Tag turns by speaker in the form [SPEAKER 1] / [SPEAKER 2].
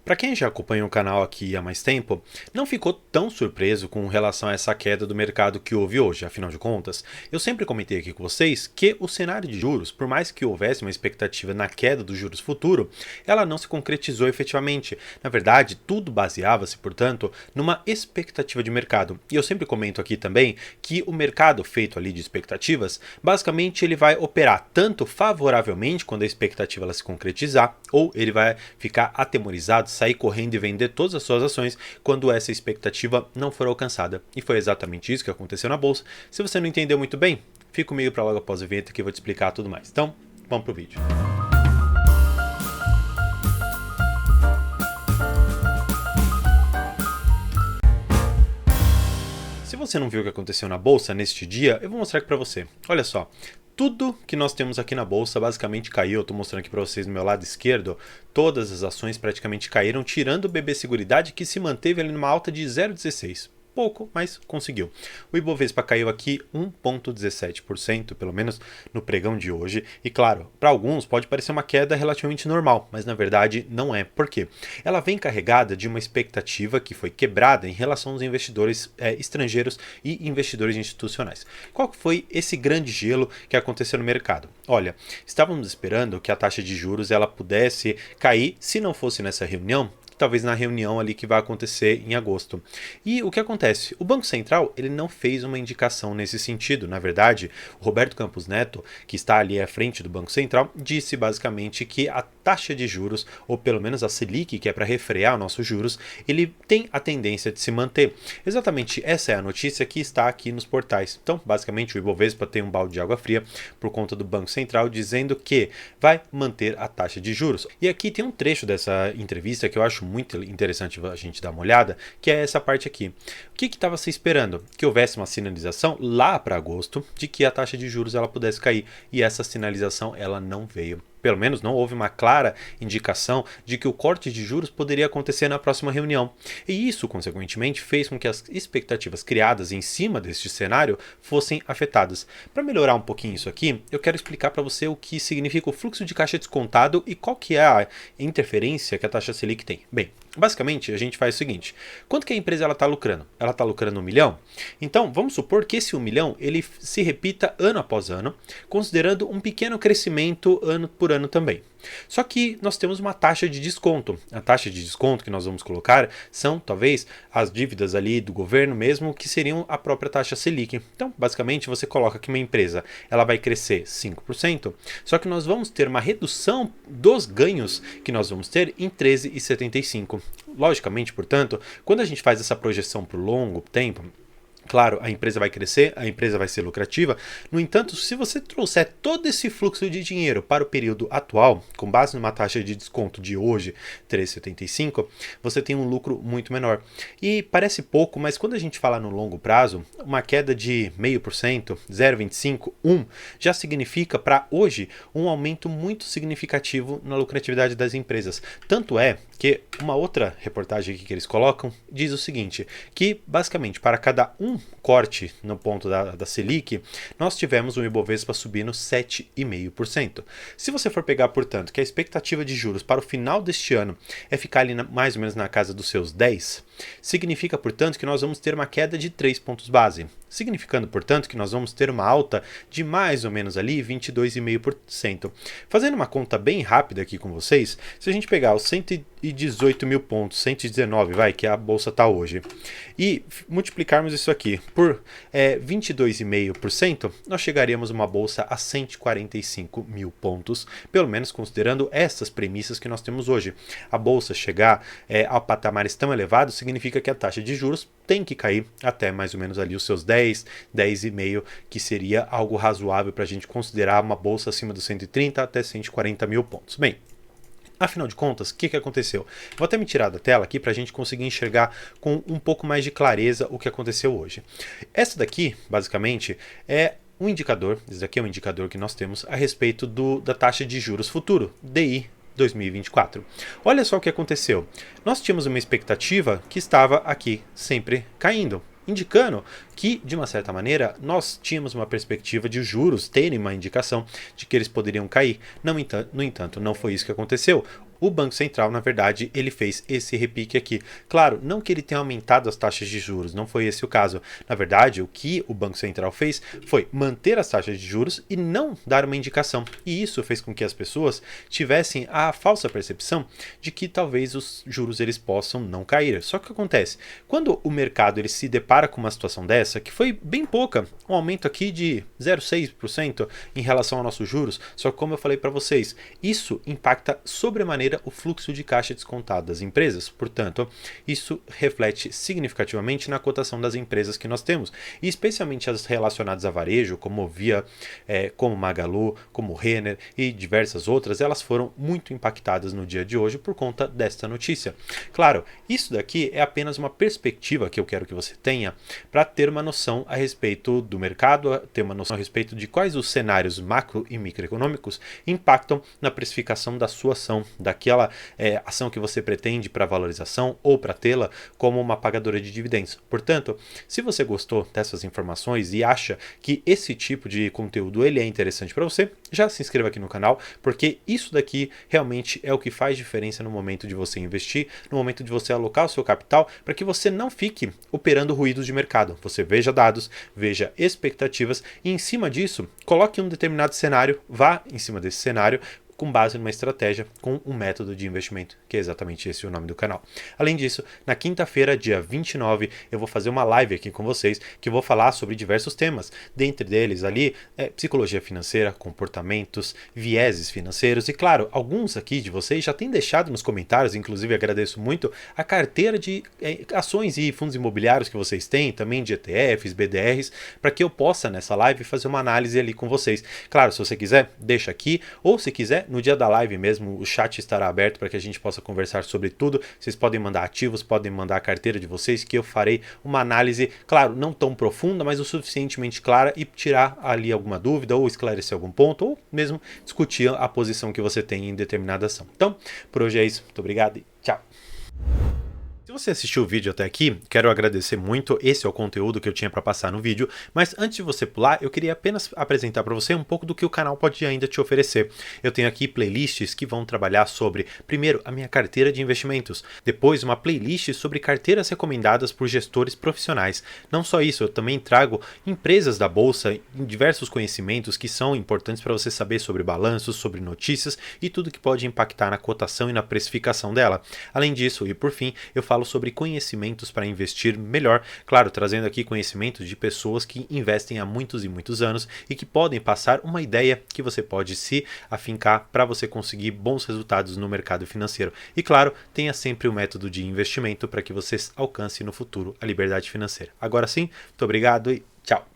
[SPEAKER 1] Para quem já acompanha o canal aqui há mais tempo, não ficou tão surpreso com relação a essa queda do mercado que houve hoje. Afinal de contas, eu sempre comentei aqui com vocês que o cenário de juros, por mais que houvesse uma expectativa na queda dos juros futuro, ela não se concretizou efetivamente. Na verdade, tudo baseava-se, portanto, numa expectativa de mercado. E eu sempre comento aqui também que o mercado feito ali de expectativas, basicamente ele vai operar tanto favoravelmente quando a expectativa ela se concretizar, ou ele vai ficar atemorizado, sair correndo e vender todas as suas ações quando essa expectativa não for alcançada. E foi exatamente isso que aconteceu na bolsa. Se você não entendeu muito bem, fica comigo para logo após o evento que eu vou te explicar tudo mais. Então, vamos pro vídeo. Se você não viu o que aconteceu na bolsa neste dia, eu vou mostrar aqui para você. Olha só. Tudo que nós temos aqui na bolsa basicamente caiu. Eu estou mostrando aqui para vocês no meu lado esquerdo. Todas as ações praticamente caíram, tirando o BB Seguridade, que se manteve ali numa alta de 0,16. Pouco, mas conseguiu. O Ibovespa caiu aqui 1,17%, pelo menos no pregão de hoje. E claro, para alguns pode parecer uma queda relativamente normal, mas na verdade não é. Por quê? Ela vem carregada de uma expectativa que foi quebrada em relação aos investidores estrangeiros e investidores institucionais. Qual foi esse grande gelo que aconteceu no mercado? Olha, estávamos esperando que a taxa de juros ela pudesse cair, se não fosse nessa reunião, talvez na reunião ali que vai acontecer em agosto. E o que acontece? O Banco Central ele não fez uma indicação nesse sentido. Na verdade, o Roberto Campos Neto, que está ali à frente do Banco Central, disse basicamente que a taxa de juros, ou pelo menos a Selic, que é para refrear nossos juros, ele tem a tendência de se manter. Exatamente essa é a notícia que está aqui nos portais. Então, basicamente, o Ibovespa tem um balde de água fria por conta do Banco Central dizendo que vai manter a taxa de juros. E aqui tem um trecho dessa entrevista que eu acho muito interessante a gente dar uma olhada, que é essa parte aqui. O que estava se esperando? Que houvesse uma sinalização lá para agosto de que a taxa de juros ela pudesse cair, e essa sinalização ela não veio. Pelo menos não houve uma clara indicação de que o corte de juros poderia acontecer na próxima reunião. E isso, consequentemente, fez com que as expectativas criadas em cima deste cenário fossem afetadas. Para melhorar um pouquinho isso aqui, eu quero explicar para você o que significa o fluxo de caixa descontado e qual que é a interferência que a taxa Selic tem. Bem, basicamente, a gente faz o seguinte. Quanto que a empresa está lucrando? Ela está lucrando 1 milhão? Então, vamos supor que esse 1 milhão ele se repita ano após ano, considerando um pequeno crescimento ano por ano também. Só que nós temos uma taxa de desconto. A taxa de desconto que nós vamos colocar são, talvez, as dívidas ali do governo mesmo, que seriam a própria taxa Selic. Então, basicamente, você coloca que uma empresa ela vai crescer 5%, só que nós vamos ter uma redução dos ganhos que nós vamos ter em 13,75%. Logicamente, portanto, quando a gente faz essa projeção por longo tempo, claro, a empresa vai crescer, a empresa vai ser lucrativa. No entanto, se você trouxer todo esse fluxo de dinheiro para o período atual, com base numa taxa de desconto de hoje, 3,75, você tem um lucro muito menor. E parece pouco, mas quando a gente fala no longo prazo, uma queda de 0,5%, 0,25%, 1%, já significa para hoje um aumento muito significativo na lucratividade das empresas. Tanto é que uma outra reportagem aqui que eles colocam diz o seguinte, que basicamente para cada um corte no ponto da Selic, nós tivemos o Ibovespa subindo 7,5%. Se você for pegar, portanto, que a expectativa de juros para o final deste ano é ficar ali mais ou menos na casa dos seus 10%, significa, portanto, que nós vamos ter uma queda de 3 pontos base. Significando, portanto, que nós vamos ter uma alta de mais ou menos ali 22,5%. Fazendo uma conta bem rápida aqui com vocês, se a gente pegar os 118 mil pontos, 119, vai, que a bolsa está hoje, e multiplicarmos isso aqui por 22,5%, nós chegaríamos uma bolsa a 145 mil pontos, pelo menos considerando essas premissas que nós temos hoje. A bolsa chegar a patamares tão elevados significa que a taxa de juros tem que cair até mais ou menos ali os seus 10, 10,5, que seria algo razoável para a gente considerar uma bolsa acima dos 130 até 140 mil pontos. Bem, afinal de contas, o que aconteceu? Vou até me tirar da tela aqui para a gente conseguir enxergar com um pouco mais de clareza o que aconteceu hoje. Essa daqui, basicamente, é um indicador, esse daqui é um indicador que nós temos a respeito da taxa de juros futuro, DI 2024. Olha só o que aconteceu. Nós tínhamos uma expectativa que estava aqui sempre caindo, indicando que, de uma certa maneira, nós tínhamos uma perspectiva de os juros terem uma indicação de que eles poderiam cair. No entanto, não foi isso que aconteceu. o Banco Central, na verdade, ele fez esse repique aqui. Claro, não que ele tenha aumentado as taxas de juros, não foi esse o caso. Na verdade, o que o Banco Central fez foi manter as taxas de juros e não dar uma indicação. E isso fez com que as pessoas tivessem a falsa percepção de que talvez os juros eles possam não cair. Só que o que acontece? Quando o mercado ele se depara com uma situação dessa, que foi bem pouca, um aumento aqui de 0,6% em relação aos nossos juros, só que como eu falei para vocês, isso impacta sobremaneira o fluxo de caixa descontado das empresas. Portanto, isso reflete significativamente na cotação das empresas que nós temos, e especialmente as relacionadas a varejo, como Via, como Magalu, como Renner e diversas outras, elas foram muito impactadas no dia de hoje por conta desta notícia. Claro, isso daqui é apenas uma perspectiva que eu quero que você tenha para ter uma noção a respeito do mercado, ter uma noção a respeito de quais os cenários macro e microeconômicos impactam na precificação da sua ação, daquela ação que você pretende para valorização ou para tê-la como uma pagadora de dividendos. Portanto, se você gostou dessas informações e acha que esse tipo de conteúdo ele é interessante para você, já se inscreva aqui no canal, porque isso daqui realmente é o que faz diferença no momento de você investir, no momento de você alocar o seu capital, para que você não fique operando ruídos de mercado. Você veja dados, veja expectativas e em cima disso, coloque um determinado cenário, vá em cima desse cenário, com base numa estratégia, com um método de investimento, que é exatamente esse o nome do canal. Além disso, na quinta-feira, dia 29, eu vou fazer uma live aqui com vocês, que eu vou falar sobre diversos temas, dentre deles ali, psicologia financeira, comportamentos, vieses financeiros, e claro, alguns aqui de vocês já têm deixado nos comentários, inclusive agradeço muito, a carteira de ações e fundos imobiliários que vocês têm, também de ETFs, BDRs, para que eu possa nessa live fazer uma análise ali com vocês. Claro, se você quiser, deixa aqui, ou se quiser, no dia da live mesmo, o chat estará aberto para que a gente possa conversar sobre tudo. Vocês podem mandar ativos, podem mandar a carteira de vocês, que eu farei uma análise, claro, não tão profunda, mas o suficientemente clara e tirar ali alguma dúvida ou esclarecer algum ponto ou mesmo discutir a posição que você tem em determinada ação. Então, por hoje é isso. Muito obrigado e tchau! Se você assistiu o vídeo até aqui, quero agradecer muito, esse é o conteúdo que eu tinha para passar no vídeo, mas antes de você pular, eu queria apenas apresentar para você um pouco do que o canal pode ainda te oferecer. Eu tenho aqui playlists que vão trabalhar sobre, primeiro, a minha carteira de investimentos, depois uma playlist sobre carteiras recomendadas por gestores profissionais. Não só isso, eu também trago empresas da bolsa em diversos conhecimentos que são importantes para você saber sobre balanços, sobre notícias e tudo que pode impactar na cotação e na precificação dela. Além disso, e por fim, eu falo sobre conhecimentos para investir melhor, claro, trazendo aqui conhecimentos de pessoas que investem há muitos e muitos anos e que podem passar uma ideia que você pode se afincar para você conseguir bons resultados no mercado financeiro. E claro, tenha sempre o método de investimento para que você alcance no futuro a liberdade financeira. Agora sim, muito obrigado e tchau!